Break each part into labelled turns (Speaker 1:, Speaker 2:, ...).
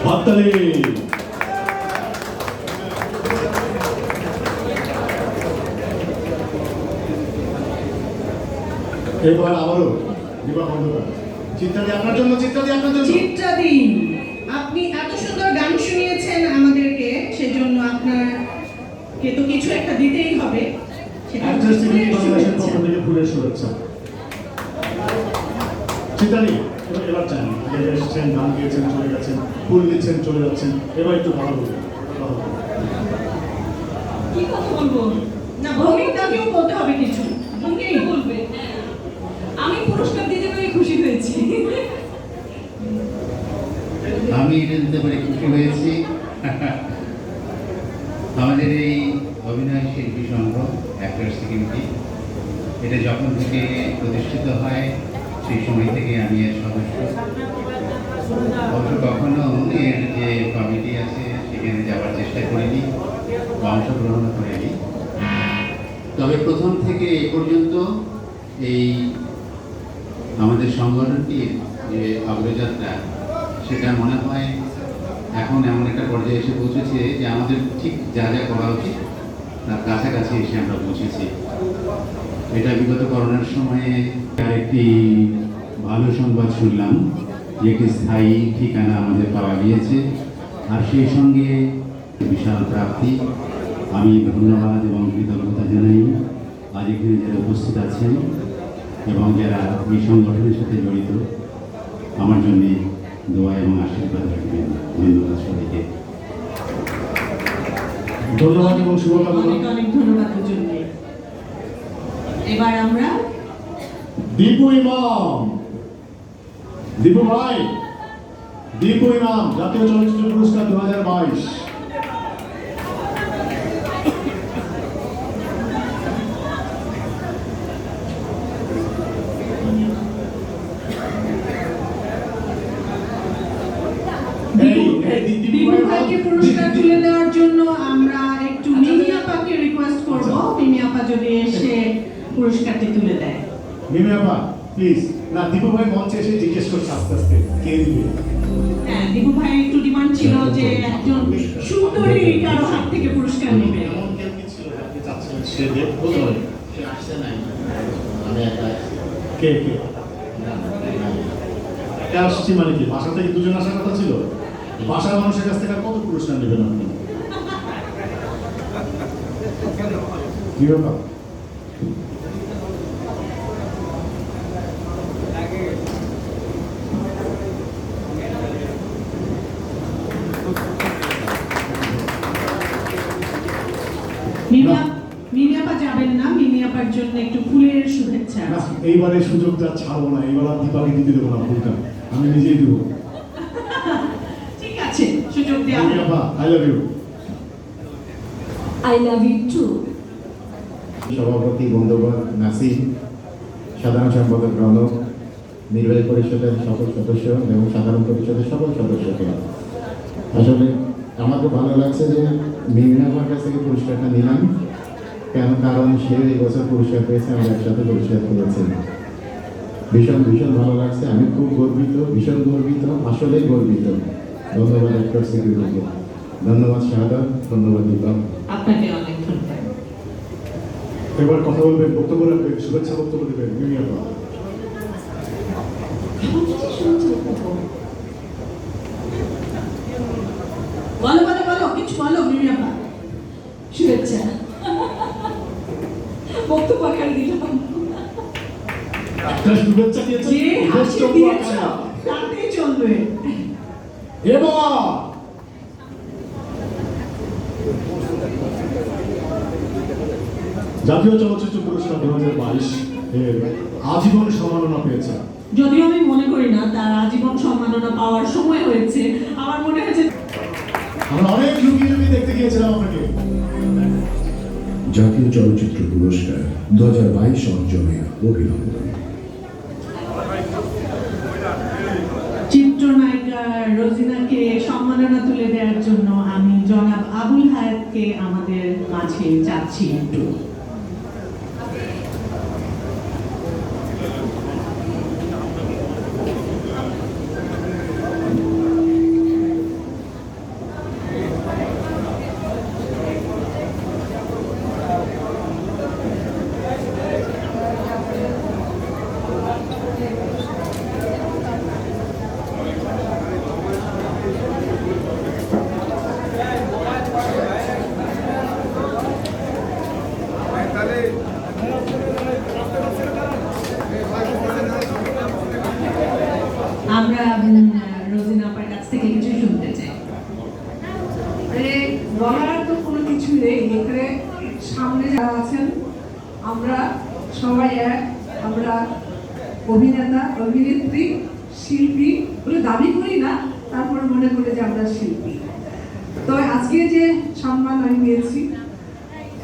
Speaker 1: হাততালি। এবার আবারও দীপা খন্দকার। চিত্রাদি আপনার জন্য, চিত্রাদি আপনার জন্য।
Speaker 2: চিত্রাদি, আপনি এত সুন্দর গান শুনিয়েছেন আমাদেরকে, সেজন্য আপনাকে তো কিছু একটা দিতেই হবে।
Speaker 1: অ্যাক্ট্রেস টিভি বাংলাদেশের পক্ষ থেকে ফুলের শুভেচ্ছা। চিত্রাদি, এবার চান আগে এসেছেন, গান গিয়েছেন, চলে গেছেন, ফুল দিচ্ছেন, চলে যাচ্ছেন, এবার একটু ভালো বলবেন।
Speaker 2: কি কথা বলবো? না, ভূমিকাকেও বলতে হবে কিছু। ভূমিকাই বলবে। আমি পুরস্কার দিতে পেরে খুশি হয়েছি।
Speaker 3: আমি এটা দিতে পেরে খুশি হয়েছি। আমাদের এই অভিনয় শিল্পী সংঘ অ্যাক্টর্স কমিটি, এটা যখন থেকে প্রতিষ্ঠিত হয় সেই সময় থেকে আমি এর সদস্য। অবশ্য কখনো এর যে কমিটি আছে সেখানে যাওয়ার চেষ্টা করিনি বা অংশগ্রহণ করিনি, তবে প্রথম থেকে এ পর্যন্ত এই আমাদের সংগঠনটির যে অগ্রযাত্রা, সেটা মনে হয় এখন এমন একটা পর্যায়ে এসে পৌঁছেছে যে আমাদের ঠিক যা যা করা উচিত তার কাছাকাছি এসে আমরা পৌঁছেছি। এটা বিগত করোনার সময়ে একটি ভালো সংবাদ শুনলাম যে একটি স্থায়ী ঠিকানা আমাদের পাওয়া গিয়েছে, আর সেই সঙ্গে বিশাল প্রাপ্তি। আমি ধন্যবাদ এবং কৃতজ্ঞতা জানাই আজ এখানে যারা উপস্থিত আছেন এবং যারা এই সংগঠনের সাথে জড়িত, আমার জন্যে দোয়া এবং আশীর্বাদ রাখবেন। ধন্যবাদ সবাইকে।
Speaker 1: ধন্যবাদ এবং শুভকামনা।
Speaker 2: অনেক অনেক ধন্যবাদের জন্য। এবার আমরা
Speaker 1: দীপু ইমাম, দীপু ভাই, দীপু ইমাম জাতীয় চলচ্চিত্র পুরস্কার 2022।
Speaker 2: দীপু ভাইকে পুরস্কার তুলে দেওয়ার জন্য আমরা একটু মিমি আপাকে রিকোয়েস্ট করব। মিমি আপা যদি এসে পুরস্কারটি তুলে দেয়।
Speaker 1: মিমি আপা প্লিজ। না, দীপু ভাই মঞ্চে এসে জিজ্ঞেস করছে আস্তে আস্তে কে দিবে।
Speaker 2: হ্যাঁ, দীপু ভাই একটু ডিমান্ড ছিল যে একজন সুন্দরী কারো হাত থেকে পুরস্কার নেবে।
Speaker 3: এমন কেউ কি ছিল আপনি চাচ্ছিলেন সে দেখবো, সে আসছে নাই, আমি একা
Speaker 1: কে কে কে আসছি মানে কি? বাসা থেকে দুজন আসার কথা ছিল। বাসার মানুষের কাছ থেকে আর কত পুরস্কার নেবেন আপনি? কি ব্যাপার?
Speaker 2: মিমি আপা যাবেন না, মিমি আপার জন্য একটু ফুলের শুভেচ্ছা।
Speaker 1: না, এইবারে সুযোগটা ছাড়বো না। এইবার আর দীপাকে দিতে দেবো না ফুলটা, আমি নিজেই দেবো।
Speaker 2: ঠিক আছে, সুযোগ দেওয়া
Speaker 1: মিমি আপা, I love you.
Speaker 4: I love you too.
Speaker 5: সভাপতি বন্ধুবর নাসিম, সাধারণ সম্পাদক রনক, নির্বাহী পরিষদের সকল সদস্য এবং সাধারণ পরিষদের সকল সদস্যকে আসলে আমার খুব ভালো লাগছে যে মিমি আমার কাছ থেকে পুরস্কারটা নিলাম। কেন? কারণ সে এই বছর পুরস্কার পেয়েছে, আমরা একসাথে পুরস্কার পেয়েছি। ভীষণ ভীষণ ভালো লাগছে। আমি খুব গর্বিত, ভীষণ গর্বিত, আসলেই গর্বিত। ধন্যবাদ অ্যাক্টর্স সিকিউরিটিকে, ধন্যবাদ শাহাদাত, ধন্যবাদ দীপক।
Speaker 2: আপনাকে অনেক ধন্যবাদ।
Speaker 1: এবার কথা বলবেন, বক্তব্য রাখবেন, শুভেচ্ছা বক্তব্য দেবেন মিমি আপা।
Speaker 2: বলো বলো বলো, কিছু বলো মিমি আপা।
Speaker 4: শুভেচ্ছা। বক্তব্য আকারে দিলাম।
Speaker 1: একটা শুভেচ্ছা দিয়েছেন,
Speaker 2: যে হাসি
Speaker 1: বক্তব্য
Speaker 2: দিয়েছ
Speaker 1: আকারে।
Speaker 2: তাতেই চলবে।
Speaker 1: এবার জাতীয় চলচ্চিত্র পুরস্কার 2022 এর আজীবন সম্মাননা পেয়েছে।
Speaker 2: যদিও আমি মনে করি না তার আজীবন সম্মাননা পাওয়ার সময় হয়েছে, আমার মনে হয়েছে
Speaker 1: আমরা অনেক লুকিয়ে লুকিয়ে দেখতে গিয়েছিলাম আপনাকে।
Speaker 6: জাতীয় চলচ্চিত্র পুরস্কার 2022 অর্জনে অভিনন্দন।
Speaker 2: চিত্রনায়িকা রোজিনাকে সম্মাননা তুলে দেওয়ার জন্য আমি জনাব আবুল হায়াতকে আমাদের মাঝে চাচ্ছি একটু। থেকে কিছু শুনতে চাই।
Speaker 7: বলার তো কোনো কিছু নেই, এখানে সামনে যারা আছেন আমরা সবাই এক, আমরা অভিনেতা অভিনেত্রী শিল্পী বলে দাবি করি না, তারপর মনে করি যে আমরা শিল্পী। তবে আজকে যে সম্মান আমি পেয়েছি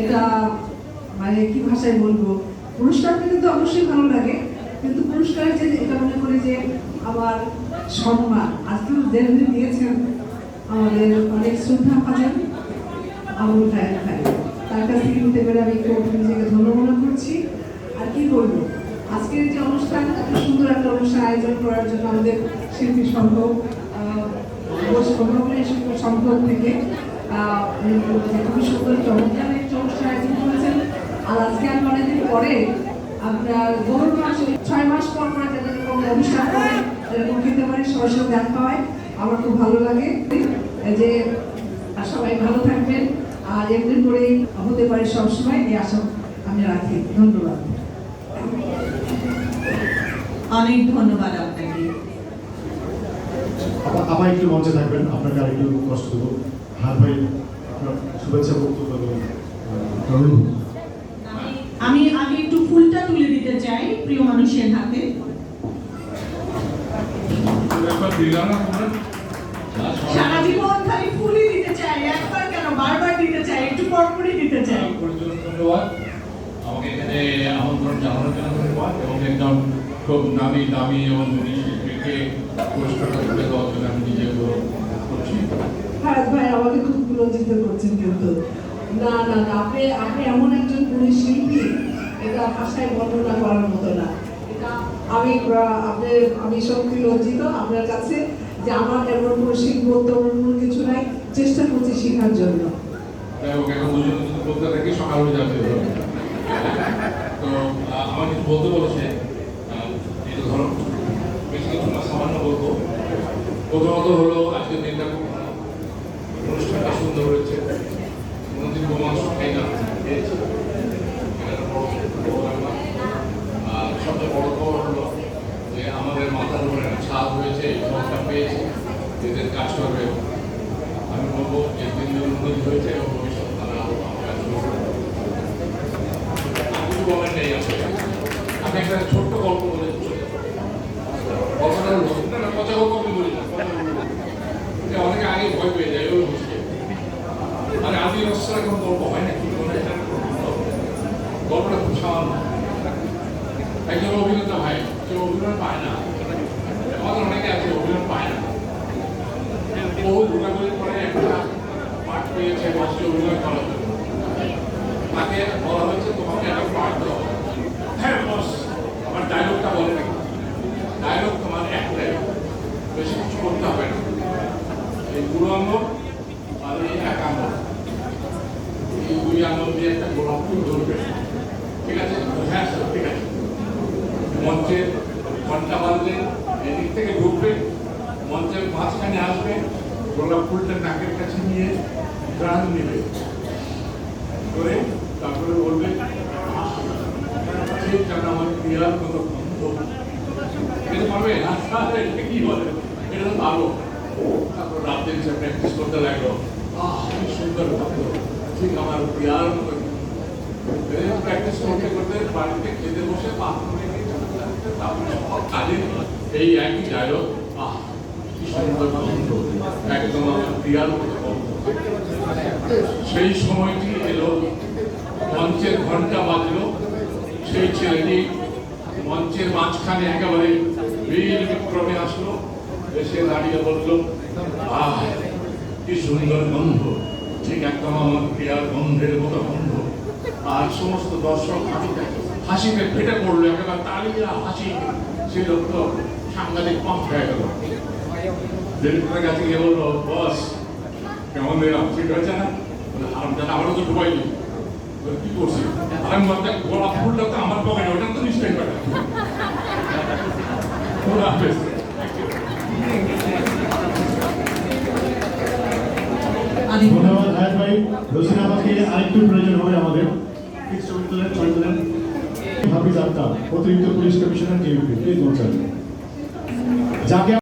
Speaker 7: এটা মানে কি ভাষায় বলবো, পুরস্কার পেতে তো অবশ্যই ভালো লাগে, কিন্তু পুরস্কারের যে এটা মনে করি যে আমার সম্মান আজকে যেভাবে দিয়েছেন আমাদের অনেক শ্রদ্ধা পাবেন আবুল খায়ের ভাই, তার কাছ থেকে নিতে পেরে আমি খুব নিজেকে ধন্য মনে করছি। আর কি বলবো, আজকের যে অনুষ্ঠান, এত সুন্দর একটা অনুষ্ঠান আয়োজন করার জন্য আমাদের শিল্পী সংঘ সংঘ থেকে খুবই সুন্দর চমৎকার একটা অনুষ্ঠান আয়োজন করেছেন। আর আজকে আমি অনেকদিন পরে আপনার গরুর মাস 6 মাস পর যাদের এরকম অনুষ্ঠান করে এরকম খেতে পারি, সরাসরি দেখা হয়, আমার খুব ভালো লাগে। যে সবাই ভালো থাকবেন আর এমনি করেই হতে পারে সবসময়, এই আশা আমি রাখি। ধন্যবাদ।
Speaker 2: অনেক ধন্যবাদ আপনাকে।
Speaker 1: আপা একটু মঞ্চে থাকবেন, আপনাকে আর একটু কষ্ট দেবো। হার ভাই আপনার শুভেচ্ছা বক্তব্য দেবেন।
Speaker 2: আমি আগে একটু ফুলটা তুলে দিতে চাই প্রিয় মানুষের হাতে। সারা জীবন খালি ফুলই দিতে চাই, একবার কেন বারবার দিতে চাই, একটু পরপরই দিতে চাই।
Speaker 8: ধন্যবাদ আমাকে এখানে আমন্ত্রণ জানানোর জন্য, ধন্যবাদ। এবং একজন খুব নামি দামি এবং ধনী শিল্পীকে পুরস্কারটা তুলে দেওয়ার জন্য আমি নিজে গৌরব করছি।
Speaker 7: ভারত ভাই আমাকে খুব লজ্জিত করছেন, কিন্তু না না না, আপনি এমন একজন পুরুষ শিল্পী, এটা ভাষায় বর্ণনা করার মতো না। এটা আমি সত্যি লজ্জিত আপনার কাছে যে আমার এমন কোনো শিল্পত্ব কোনো কিছু নাই, চেষ্টা করছি শেখার জন্য।
Speaker 8: যাই হোক, এখন দুজন যদি বলতে থাকি সকাল হয়ে যাবে। তো আমার কিছু বলতে বলেছে, এটা ধরো বেশি কিছু না, সামান্য বলবো। প্রথমত হলো আজকের দিনটা খুব ভালো, অনুষ্ঠানটা সুন্দর হয়েছে, কোনোদিন গোমাংস খাই না, খেয়েছি। সবচেয়ে বড় খবর হলো যে আমাদের মাথার উপরে একটা ছাদ হয়েছে, এই খবরটা পেয়েছি, এদের কাজ করবে। আমি বলবো যে দিনের উন্নতি হয়েছে এবং ভবিষ্যতে তারা আরো কাজ করবে। কিছু বলার নেই আসলে। আমি একটা ছোট্ট গল্প বলে গল্পটা হলো না, কথা গল্প আমি বলি না, অনেকে আগে ভয় পেয়ে যায় ওই বসে। মানে আদি রসরা এখন গল্প হয় না, কি বলে গল্পটা খুব সামান্য। একজন অভিনেতা ভাই, সে অভিনয় পায় না, আমাদের অনেকে আছে অভিনয় পায় না, বহু ঘোরাঘুরির পরে একটা পাঠ পেয়েছে বসে অভিনয় করার জন্য। তাকে বলা হয়েছে তোমাকে একটা পাঠ দেওয়া হবে। হ্যাঁ বস, আমার ডায়লগটা বলে নাকি, ডায়লগ তোমার একটাই, বেশি কিছু করতে হবে না, এই বুড়ো আঙুল আর এই এক আঙুল, এই দুই আঙুল দিয়ে একটা গোলাপ ফুল ধরবে, ঠিক আছে? হ্যাঁ স্যার, ঠিক আছে। মঞ্চের ঘন্টা বাজলে এদিক থেকে ঢুকবে, মঞ্চের মাঝখানে আসবে, গোলাপ ফুলটা নাকের কাছে নিয়ে প্রাণ নেবে করে, তারপরে বলবে ঠিক যেন আমার ক্রিয়ার মতো বন্ধ। এটা পারবে? এটা কি বলে? এটা তো পারবো। তারপর রাতে এসে প্র্যাকটিস করতে লাগলো, কি সুন্দর ভাবতো, ঠিক আমার ক্রিয়ার মতো। প্র্যাকটিস করতে করতে বাড়িতে খেতে বসে বাথরুমে কাজে এই একই ডায়লগ, কি সুন্দর বন্ধ, একদম আমার ক্রিয়ার মতো বন্ধ। সেই সময়টি এলো, মঞ্চের ঘন্টা বাজলো, সেই ছেলেটি মঞ্চের মাঝখানে একেবারে বীর বিক্রমে আসলো, এসে দাঁড়িয়ে বললো, কি সুন্দর গন্ধ, ঠিক একদম আমার ক্রিয়ার গন্ধের মতো গন্ধ। আর সমস্ত দর্শক হাসিতে ফেটে পড়লো, একেবারে তালিয়া হাসি। সে লোক তো সাংঘাতিক পাম্প হয়ে গেল, ডিরেক্টরের কাছে গিয়ে বললো, বস কেমন দিলাম, ঠিক হয়েছে না? আমারও তো ঢুকাই নি, কি করছি? আর আমি বলতে গোলাপ ফুলটা তো আমার পকেটে, ওটা তো নিশ্চয়ই পারে।
Speaker 1: ধন্যবাদ হায়াত ভাই। রোজিনা আমাকে আরেকটু প্রয়োজন হবে আমাদের। ছবি তুলেন। হাফিজ আক্তার, অতিরিক্ত পুলিশ কমিশনার, JVP, প্লিজ মঞ্চে আসবেন। যাকে